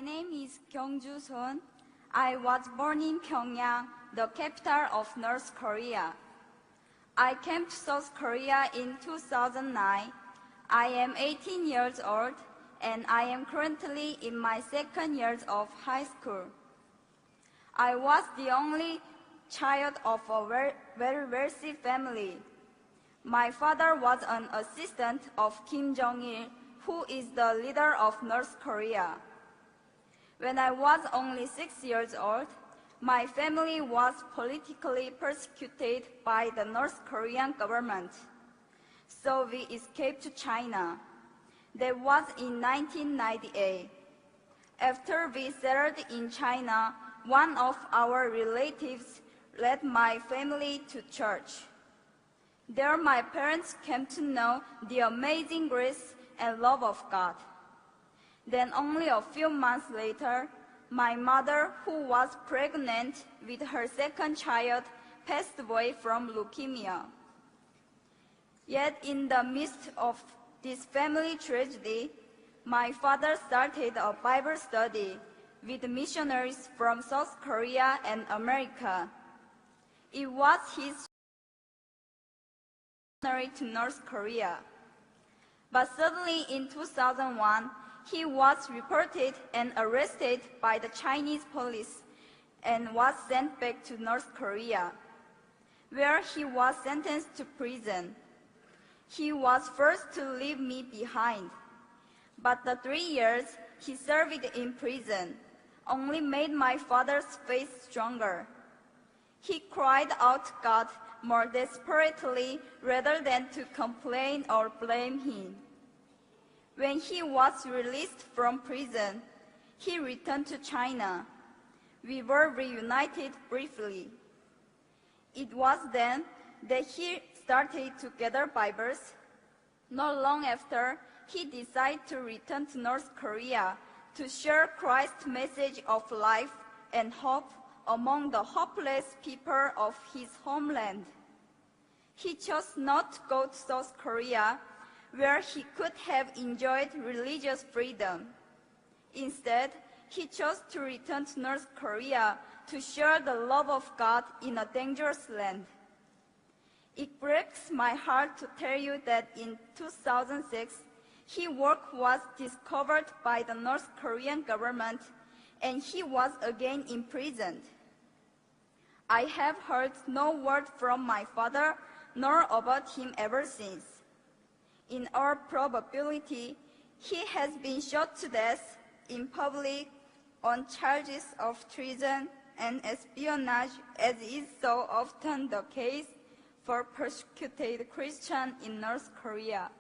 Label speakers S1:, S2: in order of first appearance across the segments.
S1: name is Kyungju Son. I was born in Pyongyang, the capital of North Korea. I came to South Korea in 2009. I am 18 years old and I am currently in my second year of high school. I was the only child of a very wealthy family. My father was an assistant of Kim Jong-il, who is the leader of North Korea. When I was only 6 years old, my family was politically persecuted by the North Korean government. So we escaped to China. That was in 1998. After we settled in China, one of our relatives led my family to church. There my parents came to know the amazing grace and love of God. Then only a few months later, my mother, who was pregnant with her second child, passed away from leukemia. Yet in the midst of this family tragedy, my father started a Bible study with missionaries from South Korea and America. It was his missionary to North Korea. But suddenly in 2001, he was reported and arrested by the Chinese police and was sent back to North Korea, where he was sentenced to prison. He was forced to leave me behind, but the 3 years he served in prison only made my father's faith stronger. He cried out to God more desperately rather than to complain or blame him. When he was released from prison, he returned to China. We were reunited briefly. It was then that he started to gather Bibles. Not long after, he decided to return to North Korea to share Christ's message of life and hope among the hopeless people of his homeland. He chose not to go to South Korea, where he could have enjoyed religious freedom. Instead, he chose to return to North Korea to share the love of God in a dangerous land. It breaks my heart to tell you that in 2006, his work was discovered by the North Korean government and he was again imprisoned. I have heard no word from my father nor about him ever since. In all probability, he has been shot to death in public on charges of treason and espionage, as is so often the case for persecuted Christians in North Korea.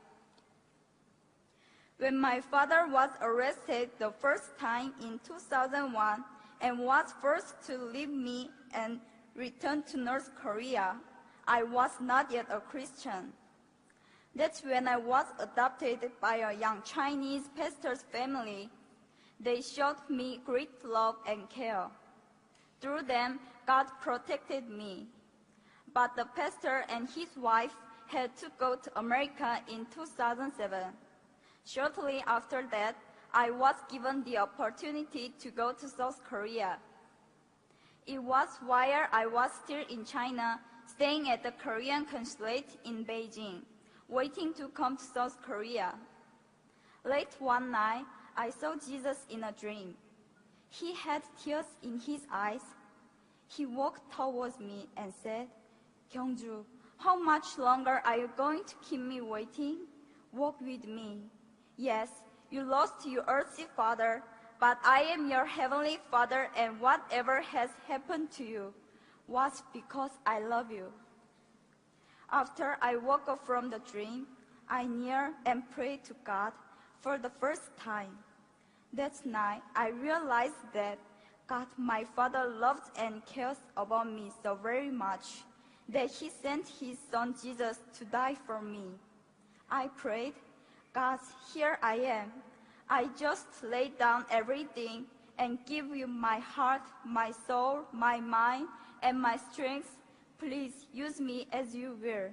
S1: When my father was arrested the first time in 2001 and was forced to leave me and return to North Korea, I was not yet a Christian. That's when I was adopted by a young Chinese pastor's family. They showed me great love and care. Through them, God protected me. But the pastor and his wife had to go to America in 2007. Shortly after that, I was given the opportunity to go to South Korea. It was while I was still in China, staying at the Korean consulate in Beijing, waiting to come to South Korea. Late one night, I saw Jesus in a dream. He had tears in his eyes. He walked towards me and said, "Kyungju, how much longer are you going to keep me waiting? Walk with me. Yes, you lost your earthly father, but I am your heavenly Father, and whatever has happened to you was because I love you." After I woke up from the dream, I kneeled and prayed to God for the first time. That night, I realized that God, my Father, loves and cares about me so very much that He sent His Son Jesus to die for me. I prayed, "God, here I am. I just lay down everything and give you my heart, my soul, my mind, and my strength. Please use me as you will."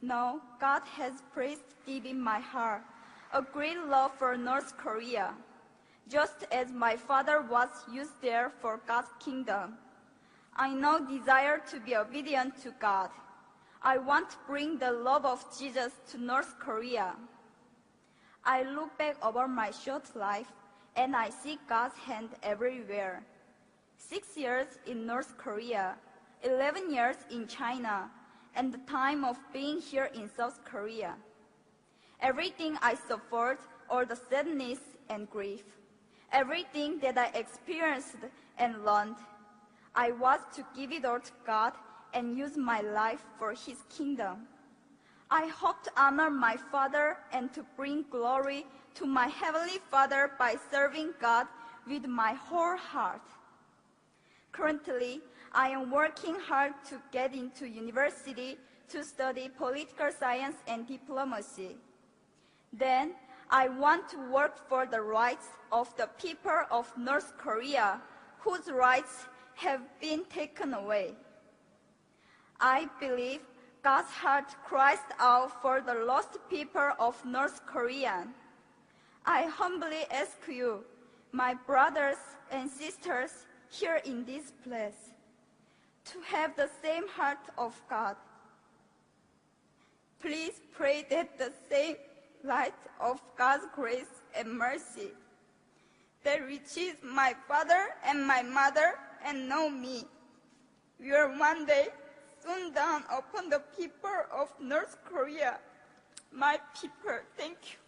S1: Now, God has placed deep in my heart a great love for North Korea. just as my father was used there for God's kingdom. I now desire to be obedient to God. I want to bring the love of Jesus to North Korea. I look back over my short life and I see God's hand everywhere. 6 years in North Korea, 11 years in China, and the time of being here in South Korea. Everything I suffered, all the sadness and grief, everything that I experienced and learned, I was to give it all to God and use my life for His kingdom. I hope to honor my Father and to bring glory to my Heavenly Father by serving God with my whole heart. Currently, I am working hard to get into university to study political science and diplomacy. Then, I want to work for the rights of the people of North Korea, whose rights have been taken away. I believe God's heart cries out for the lost people of North Korea. I humbly ask you, my brothers and sisters here in this place, to have the same heart of God. Please pray that the same light of God's grace and mercy that reaches my father and my mother and know me will one day soon dawn upon the people of North Korea. My people, thank you.